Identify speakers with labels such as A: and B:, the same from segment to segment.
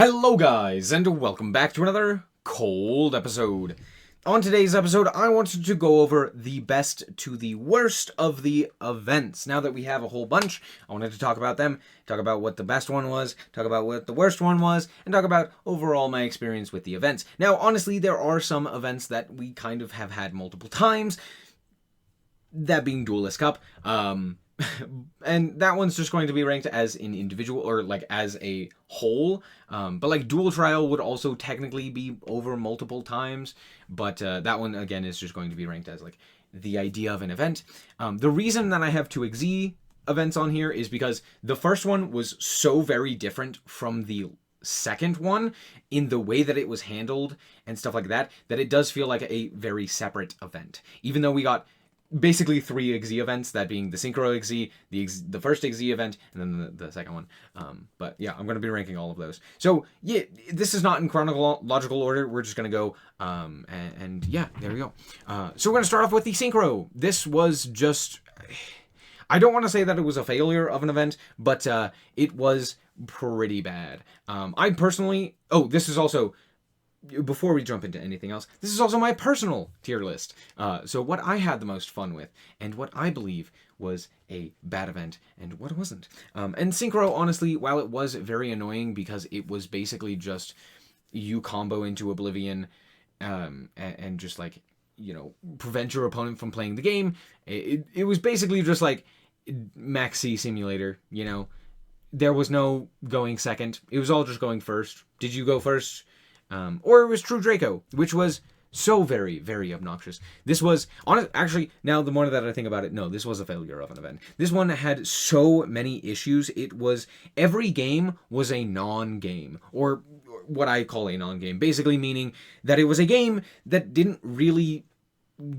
A: Hello guys, and welcome back to another cold episode. On today's episode, I wanted to go over the best to the worst of the events. Now that we have a whole bunch, I wanted to talk about them, talk about what the best one was, talk about what the worst one was, and talk about overall my experience with the events. Now, honestly, there are some events that we kind of have had multiple times, that being Duelist Cup. And that one's just going to be ranked as an individual or like as a whole. But like Dual Trial would also technically be over multiple times. But that one again is just going to be ranked as like the idea of an event. The reason that I have two XZ events on here is because the first one was so very different from the second one in the way that it was handled and stuff like that, that it does feel like a very separate event. Even though we got basically three XZ events, that being the Synchro XZ, the first XZ event, and then the second one. But yeah, I'm going to be ranking all of those. So yeah, this is not in chronological order. We're just going to go, and yeah, there we go. So we're going to start off with the Synchro. This was just, I don't want to say that it was a failure of an event, but it was pretty bad. I personally, this is also, before we jump into anything else, this is also my personal tier list. So what I had the most fun with, and what I believe was a bad event, and what wasn't. And Synchro, honestly, while it was very annoying because it was basically just you combo into Oblivion, and just like, you know, prevent your opponent from playing the game, it was basically just like Maxi Simulator, you know. There was no going second. It was all just going first. Did you go first? Or it was True Draco, which was so very, very obnoxious. This was, actually, now the more that I think about it, no, this was a failure of an event. This one had so many issues. It was, every game was a non-game, or what I call a non-game, basically meaning that it was a game that didn't really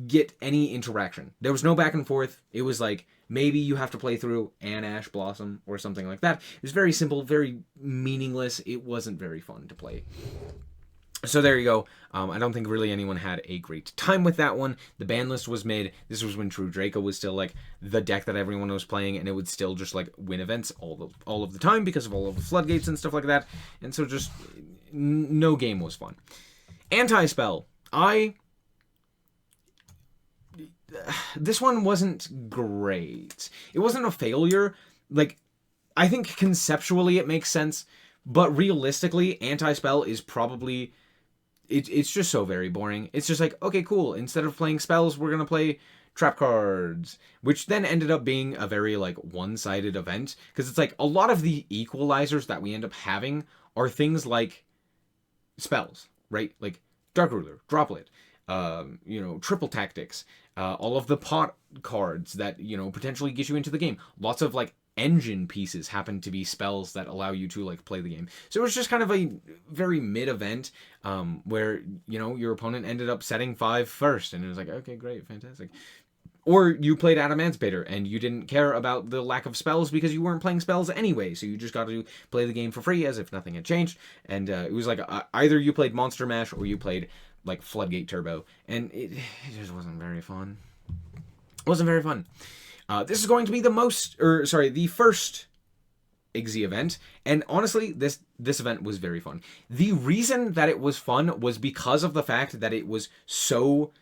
A: get any interaction. There was no back and forth. It was like, maybe you have to play through an Ash Blossom or something like that. It was very simple, very meaningless. It wasn't very fun to play. So there you go. I don't think really anyone had a great time with that one. The ban list was made. This was when True Draco was still like the deck that everyone was playing, and it would still just like win events all of the time because of all of the floodgates and stuff like that. And so just no game was fun. Antispell. This one wasn't great. It wasn't a failure. Like, I think conceptually it makes sense, but realistically, Antispell is probably, it's just so very boring. It's just like, okay, cool. Instead of playing spells, we're going to play trap cards, which then ended up being a very like one-sided event, because it's like a lot of the equalizers that we end up having are things like spells, right? Like Dark Ruler, Droplet, Triple Tactics, all of the pot cards that, you know, potentially get you into the game. Lots of like engine pieces happen to be spells that allow you to like play the game. So it was just kind of a very mid event, where, you know, your opponent ended up setting 5 first, and it was like, okay, great, fantastic. Or you played Adamantipator and you didn't care about the lack of spells because you weren't playing spells anyway, so you just got to play the game for free as if nothing had changed. And it was like either you played Monster Mash or you played like Floodgate Turbo, and it just wasn't very fun. It wasn't very fun. This is going to be the first XZ event, and honestly, this event was very fun. The reason that it was fun was because of the fact that it was so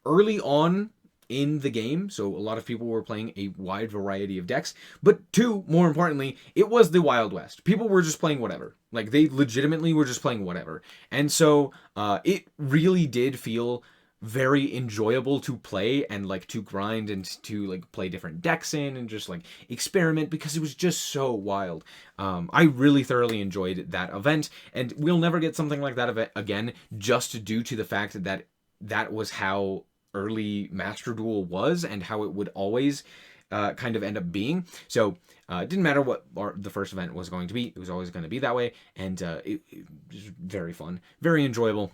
A: early on in the game, so a lot of people were playing a wide variety of decks, but two, more importantly, it was the Wild West. People were just playing whatever. Like, they legitimately were just playing whatever. And so, it really did feel very enjoyable to play and like to grind and to like play different decks in and just like experiment, because it was just so wild. I really thoroughly enjoyed that event, and we'll never get something like that event again, just due to the fact that that was how early Master Duel was and how it would always kind of end up being. So it didn't matter what the first event was going to be, it was always going to be that way, and it was very fun, very enjoyable.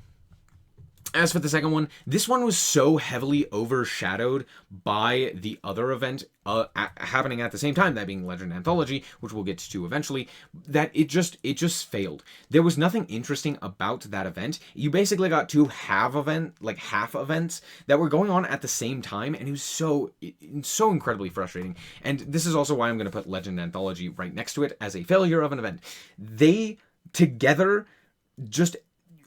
A: As for the second one, this one was so heavily overshadowed by the other event happening at the same time, that being Legend Anthology, which we'll get to eventually, that it just failed. There was nothing interesting about that event. You basically got two half events that were going on at the same time, and it was so incredibly frustrating. And this is also why I'm going to put Legend Anthology right next to it as a failure of an event. They together just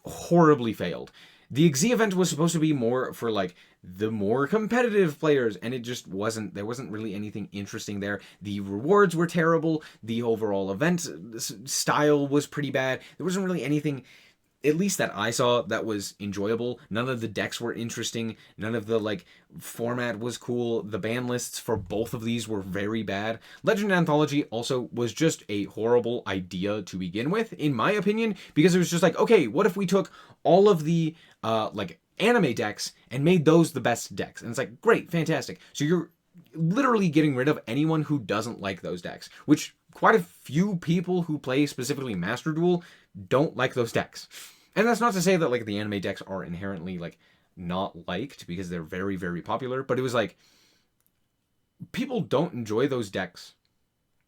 A: horribly failed. The XZ event was supposed to be more for like the more competitive players, and it just wasn't. There wasn't really anything interesting there. The rewards were terrible. The overall event style was pretty bad. There wasn't really anything, at least that I saw, that was enjoyable. None of the decks were interesting. None of the like format was cool. The ban lists for both of these were very bad. Legend Anthology also was just a horrible idea to begin with, in my opinion, because it was just like, okay, what if we took all of the like anime decks and made those the best decks? And it's like, great, fantastic. So you're literally getting rid of anyone who doesn't like those decks, which quite a few people who play specifically Master Duel don't like those decks. And that's not to say that like the anime decks are inherently like not liked, because they're very, very popular, but it was like people don't enjoy those decks.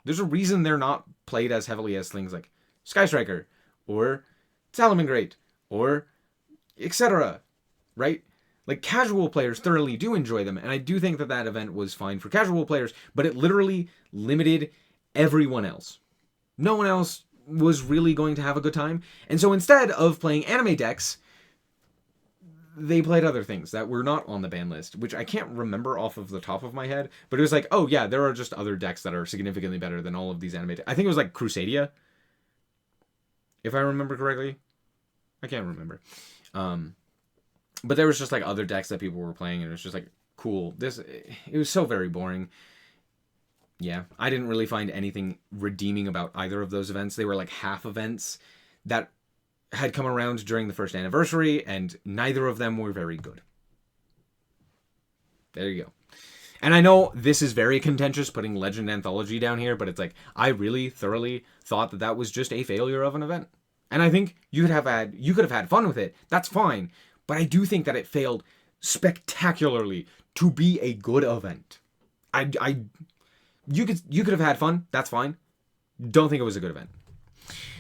A: There's a reason they're not played as heavily as things like Sky Striker or Salamangreat or etc. Right? Like casual players thoroughly do enjoy them, and I do think that that event was fine for casual players, but it literally limited everyone else. No one else was really going to have a good time. And so instead of playing anime decks, they played other things that were not on the ban list, which I can't remember off of the top of my head, but it was like, oh yeah, there are just other decks that are significantly better than all of these anime decks. I think it was like Crusadia, if I remember correctly. I can't remember. But there was just like other decks that people were playing, and it was just like, cool. It was so very boring. Yeah, I didn't really find anything redeeming about either of those events. They were like half events that had come around during the first anniversary, and neither of them were very good. There you go. And I know this is very contentious, putting Legend Anthology down here, but it's like, I really thoroughly thought that that was just a failure of an event. And I think you could have had fun with it. That's fine. But I do think that it failed spectacularly to be a good event. You could have had fun. That's fine. Don't think it was a good event.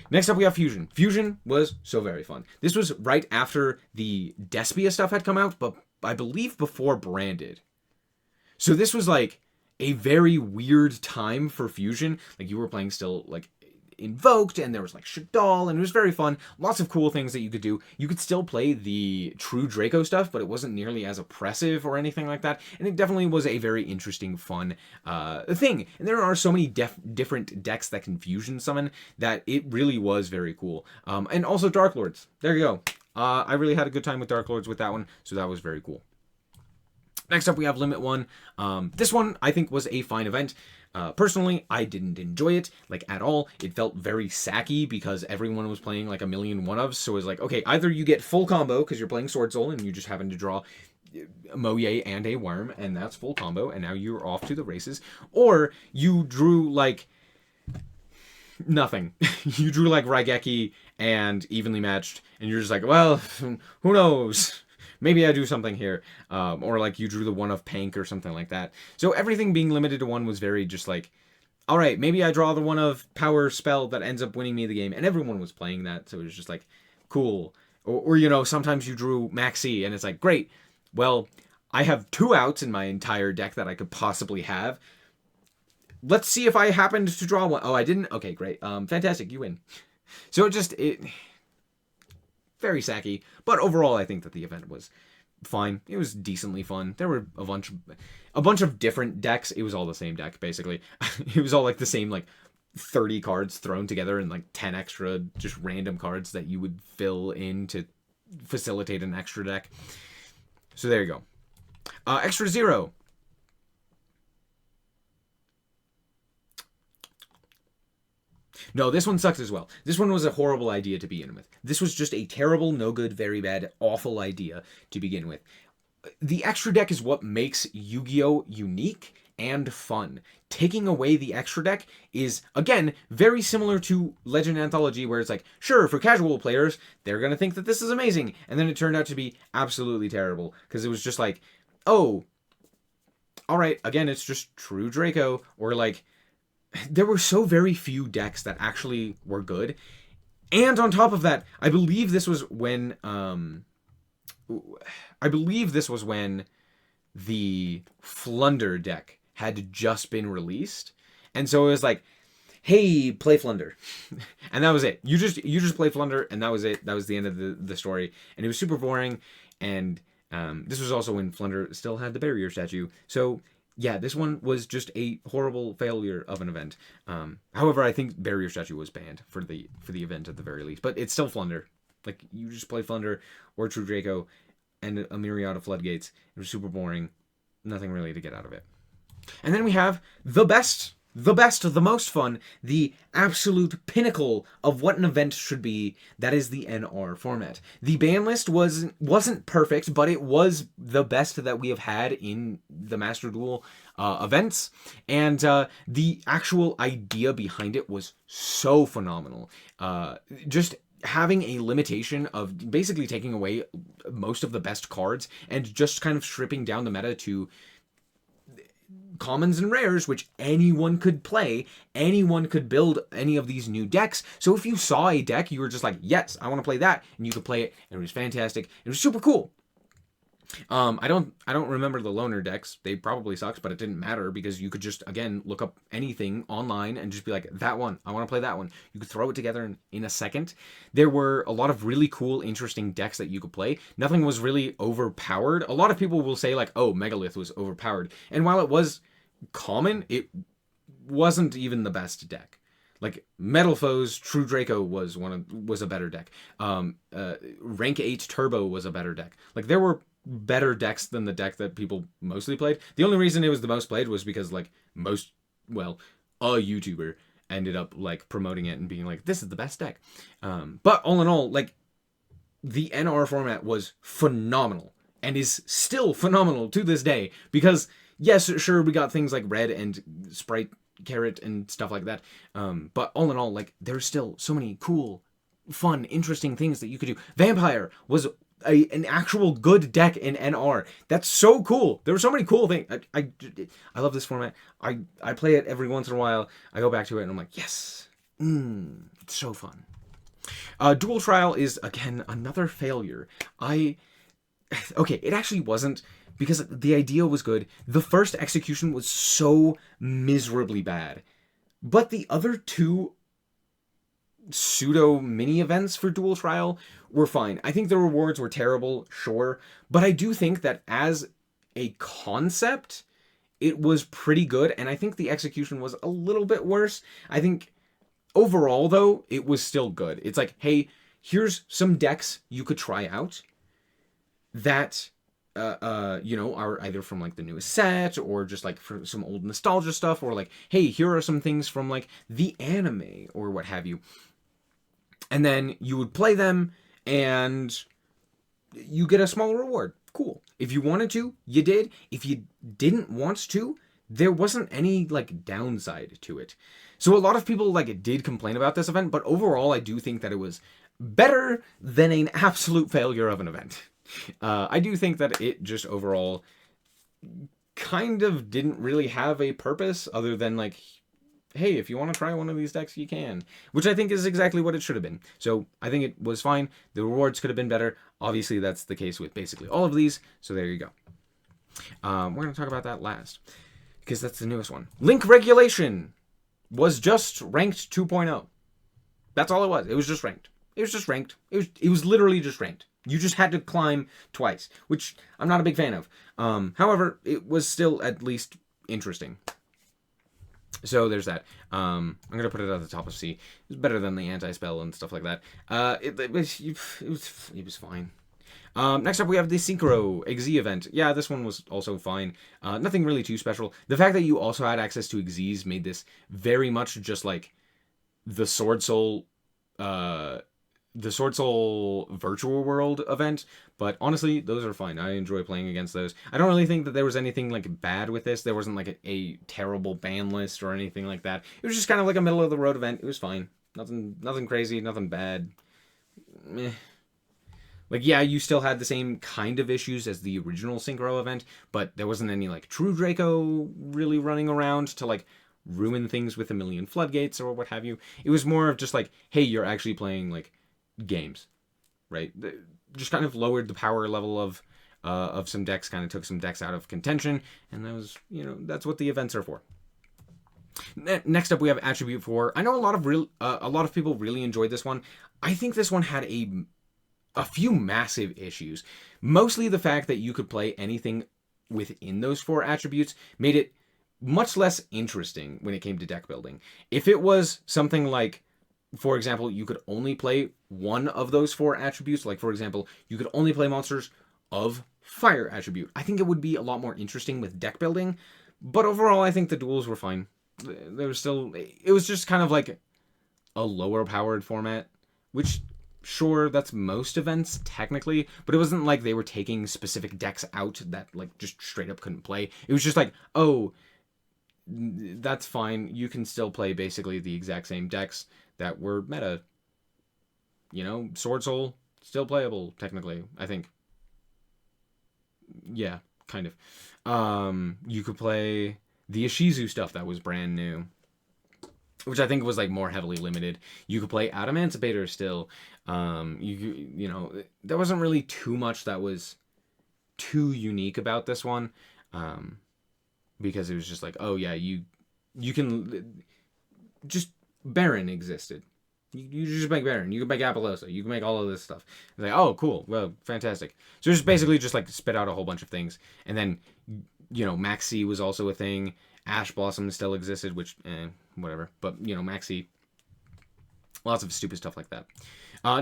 A: Next up, we have Fusion. Fusion was so very fun. This was right after the Despia stuff had come out, but I believe before Branded. So this was like a very weird time for Fusion. Like you were playing still like Invoked, and there was like Shadal, and it was very fun. Lots of cool things that you could do. You could still play the true Draco stuff, but it wasn't nearly as oppressive or anything like that. And it definitely was a very interesting, fun thing. And there are so many different decks that can Fusion summon that it really was very cool. And also Dark Lords. There you go. I really had a good time with Dark Lords with that one, so that was very cool. Next up, we have Limit 1. This one, I think, was a fine event. Personally, I didn't enjoy it, like, at all. It felt very sacky because everyone was playing, like, a million one-ofs. So it was like, okay, either you get full combo because you're playing Sword Soul and you just happen to draw a Moye and a Worm, and that's full combo, and now you're off to the races. Or you drew, like, nothing. You drew, like, Raigeki and Evenly Matched, and you're just like, well, who knows? Maybe I do something here. Or like you drew the one of Pank or something like that. So everything being limited to one was very just like, all right, maybe I draw the one of Power Spell that ends up winning me the game. And everyone was playing that. So it was just like, cool. Or you know, sometimes you drew Maxi and it's like, great. Well, I have 2 outs in my entire deck that I could possibly have. Let's see if I happened to draw one. Oh, I didn't? Okay, great. Fantastic. You win. So it very sacky, but overall I think that the event was fine. It was decently fun. There were a bunch of different decks. It was all the same deck, basically. It was all like the same, like 30 cards thrown together and like 10 extra just random cards that you would fill in to facilitate an extra deck. So there you go. Extra Zero. No, this one sucks as well. This one was a horrible idea to begin with. This was just a terrible, no good, very bad, awful idea to begin with. The extra deck is what makes Yu-Gi-Oh! Unique and fun. Taking away the extra deck is, again, very similar to Legend Anthology, where it's like, sure, for casual players, they're going to think that this is amazing. And then it turned out to be absolutely terrible, because it was just like, oh, all right, again, it's just true Draco, or like, there were so very few decks that actually were good. And on top of that, I believe this was when the Flunder deck had just been released. And so it was like, hey, play Flunder. And that was it. You just play Flunder, and that was it. That was the end of the story. And it was super boring. And this was also when Flunder still had the barrier statue. So yeah, this one was just a horrible failure of an event. However, I think barrier statue was banned for the event at the very least. But it's still Flunder. Like, you just play Flunder or True Draco and a myriad of floodgates. It was super boring. Nothing really to get out of it. And then we have the best, the most fun, the absolute pinnacle of what an event should be. That is the NR format. The ban list wasn't perfect, but it was the best that we have had in the Master Duel events. And the actual idea behind it was so phenomenal. Just having a limitation of basically taking away most of the best cards and just kind of stripping down the meta to commons and rares, which anyone could play. Anyone could build any of these new decks. So if you saw a deck, you were just like, yes, I want to play that. And you could play it. And it was fantastic. It was super cool. I don't remember the loner decks. They probably sucked, but it didn't matter because you could just, again, look up anything online and just be like, that one, I want to play that one. You could throw it together in a second. There were a lot of really cool, interesting decks that you could play. Nothing was really overpowered. A lot of people will say like, oh, Megalith was overpowered. And while it was common, it wasn't even the best deck. Like, Metal Foes, True Draco was a better deck. Rank 8 Turbo was a better deck. Like, there were better decks than the deck that people mostly played. The only reason it was the most played was because, like, a YouTuber ended up, like, promoting it and being like, this is the best deck. But all in all, like, the NR format was phenomenal and is still phenomenal to this day because, yes, sure, we got things like Red and Sprite Carrot and stuff like that. But all in all, like, there's still so many cool, fun, interesting things that you could do. Vampire was an actual good deck in NR. That's so cool. There were so many cool things. I love this format. I play it every once in a while. I go back to it and I'm like, yes, it's so fun. Duel Trial is, again, another failure. Okay, it actually wasn't, because the idea was good. The first execution was so miserably bad. But the other two pseudo mini events for Duel Trial were fine. I think the rewards were terrible, sure. But I do think that as a concept, it was pretty good. And I think the execution was a little bit worse. I think overall, though, it was still good. It's like, hey, here's some decks you could try out that are either from like the newest set or just like for some old nostalgia stuff, or like, hey, here are some things from like the anime or what have you. And then you would play them and you get a small reward. Cool. If you wanted to, you did. If you didn't want to, there wasn't any like downside to it. So a lot of people like did complain about this event, but overall I do think that it was better than an absolute failure of an event. I do think that it just overall kind of didn't really have a purpose other than like, hey, if you want to try one of these decks, you can. Which I think is exactly what it should have been. So I think it was fine. The rewards could have been better. Obviously, that's the case with basically all of these. So there you go. We're going to talk about that last, because that's the newest one. Link Regulation was just ranked 2.0. That's all it was. It was just ranked. It was just ranked. It was literally just ranked. You just had to climb twice, which I'm not a big fan of. However, it was still at least interesting. So there's that. I'm going to put it at the top of C. It was better than the Antispell and stuff like that. It was fine. Next up, we have the Synchro XZ event. Yeah, this one was also fine. Nothing really too special. The fact that you also had access to XZs made this very much just like the Sword Soul virtual world event, but honestly, those are fine. I enjoy playing against those. I don't really think that there was anything like bad with this. There wasn't like a terrible ban list or anything like that. It was just kind of like a middle of the road event. It was fine. Nothing crazy, nothing bad. Meh. Like, yeah, you still had the same kind of issues as the original Synchro event, but there wasn't any like True Draco really running around to like ruin things with a million floodgates or what have you. It was more of just like, hey, you're actually playing like games, right? Just kind of lowered the power level of some decks, kind of took some decks out of contention, and that was, that's what the events are for. Next up, we have Attribute 4. I know a lot of people really enjoyed this one. I think this one had a few massive issues. Mostly the fact that you could play anything within those 4 attributes made it much less interesting when it came to deck building. If it was something like, for example, you could only play one of those 4 attributes, like for example, you could only play monsters of fire attribute, I think it would be a lot more interesting with deck building. But overall, I think the duels were fine. There was still, it was just kind of like a lower powered format, which sure, that's most events technically, but it wasn't like they were taking specific decks out that like just straight up couldn't play. It was just like, oh, that's fine. You can still play basically the exact same decks that were meta. You know, Sword Soul, still playable technically, I think. Yeah, kind of. You could play the Ishizu stuff that was brand new, which I think was like more heavily limited. You could play Adamantipator still. You know, there wasn't really too much that was too unique about this one, because it was just like, oh yeah, you can just Baron existed. You just make Baron. You can make Apollosa. You can make all of this stuff. It's like, oh, cool. Well, fantastic. So just basically just like spit out a whole bunch of things. And then, you know, Maxi was also a thing. Ash Blossom still existed, which, whatever. But, you know, Maxi, lots of stupid stuff like that.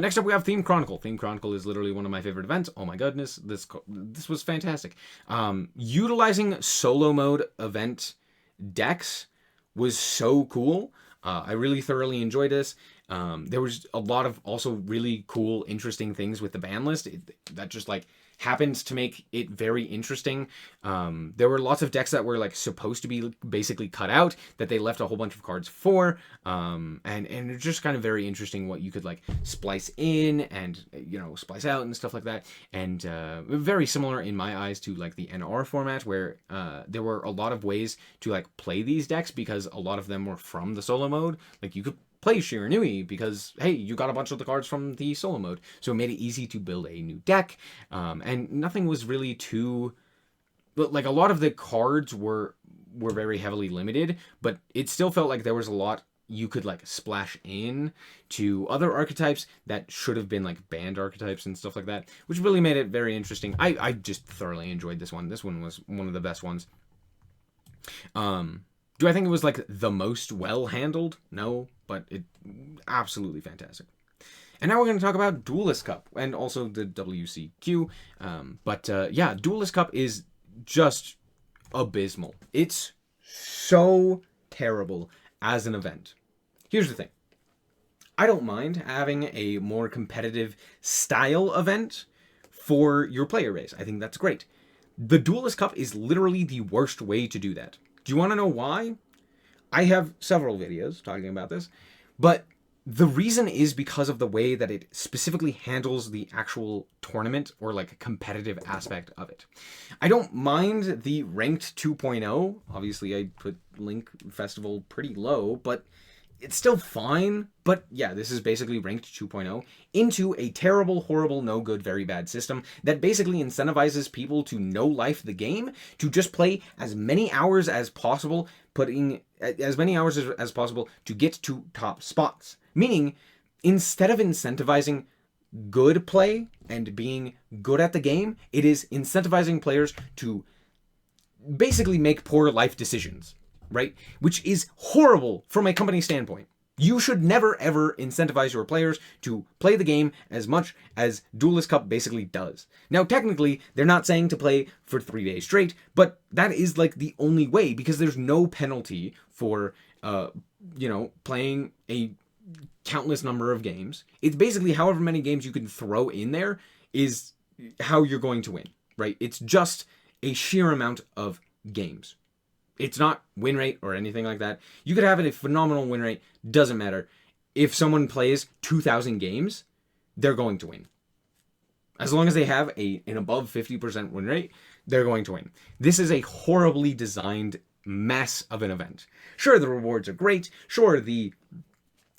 A: Next up, we have Theme Chronicle. Theme Chronicle is literally one of my favorite events. Oh my goodness, this was fantastic. Utilizing solo mode event decks was so cool. I really thoroughly enjoyed this. There was a lot of also really cool, interesting things with the ban list that just like happened to make it very interesting. There were lots of decks that were like supposed to be basically cut out that they left a whole bunch of cards for. And it's just kind of very interesting what you could like splice in and, you know, splice out and stuff like that. And very similar in my eyes to like the NR format, where there were a lot of ways to like play these decks because a lot of them were from the solo mode. Like you could play Shiranui because, hey, you got a bunch of the cards from the solo mode. So it made it easy to build a new deck. And nothing was really too... But like a lot of the cards were very heavily limited, but it still felt like there was a lot you could like splash in to other archetypes that should have been like banned archetypes and stuff like that, which really made it very interesting. I just thoroughly enjoyed this one. This one was one of the best ones. Do I think it was like the most well handled? No, but it absolutely fantastic. And now we're going to talk about Duelist Cup and also the WCQ. Yeah, Duelist Cup is just abysmal. It's so terrible as an event. Here's the thing. I don't mind having a more competitive style event for your player base. I think that's great. The Duelist Cup is literally the worst way to do that. Do you want to know why? I have several videos talking about this, but the reason is because of the way that it specifically handles the actual tournament or like competitive aspect of it. I don't mind the ranked 2.0. Obviously, I put Link Festival pretty low, but it's still fine. But yeah, this is basically ranked 2.0 into a terrible, horrible, no good, very bad system that basically incentivizes people to no-life the game, to just play as many hours as possible, putting as many hours as possible to get to top spots. Meaning, instead of incentivizing good play and being good at the game, it is incentivizing players to basically make poor life decisions, right? Which is horrible from a company standpoint. You should never, ever incentivize your players to play the game as much as Duelist Cup basically does. Now, technically, they're not saying to play for 3 days straight, but that is like the only way, because there's no penalty for, playing a countless number of games. It's basically however many games you can throw in there is how you're going to win, right? It's just a sheer amount of games. It's not win rate or anything like that. You could have a phenomenal win rate, doesn't matter. If someone plays 2,000 games, they're going to win. As long as they have an above 50% win rate, they're going to win. This is a horribly designed mess of an event. Sure, the rewards are great. Sure, the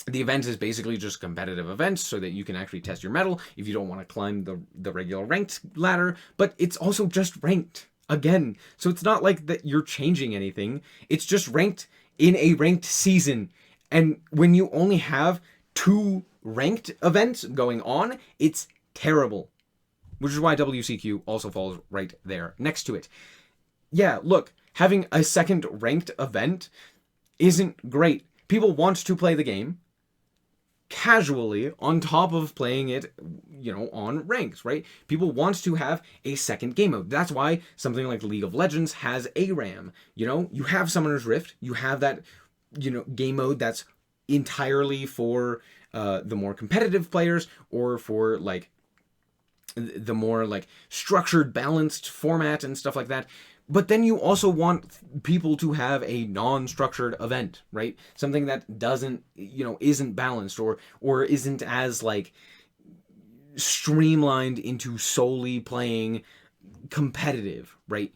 A: event is basically just competitive events so that you can actually test your mettle if you don't want to climb the regular ranked ladder, but it's also just ranked. Again, so it's not like that you're changing anything. It's just ranked in a ranked season. And when you only have 2 ranked events going on, it's terrible. Which is why WCQ also falls right there next to it. Yeah, look, having a second ranked event isn't great. People want to play the game casually on top of playing it, on ranked, right? People want to have a second game mode. That's why something like League of Legends has ARAM. You have Summoner's Rift, you have that, game mode that's entirely for the more competitive players, or for like the more like structured, balanced format and stuff like that. But then you also want people to have a non-structured event, right? Something that doesn't, isn't balanced, or isn't as like streamlined into solely playing competitive, right?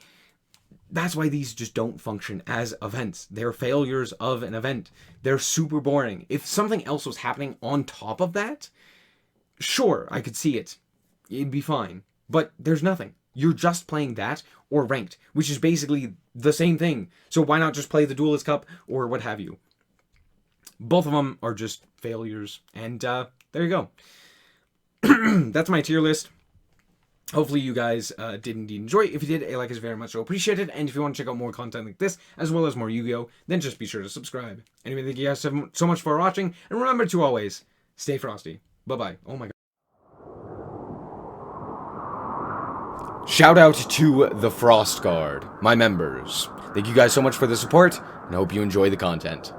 A: That's why these just don't function as events. They're failures of an event. They're super boring. If something else was happening on top of that, sure, I could see it. It'd be fine. But there's nothing. You're just playing that or ranked, which is basically the same thing. So why not just play the Duelist Cup or what have you? Both of them are just failures. And there you go. That's my tier list. Hopefully you guys did indeed enjoy. If you did, a like is very much so appreciated. And if you want to check out more content like this, as well as more Yu-Gi-Oh!, then just be sure to subscribe. Anyway, thank you guys so much for watching. And remember to always stay frosty. Bye-bye. Oh my god. Shout out to the Frost Guard, my members. Thank you guys so much for the support, and I hope you enjoy the content.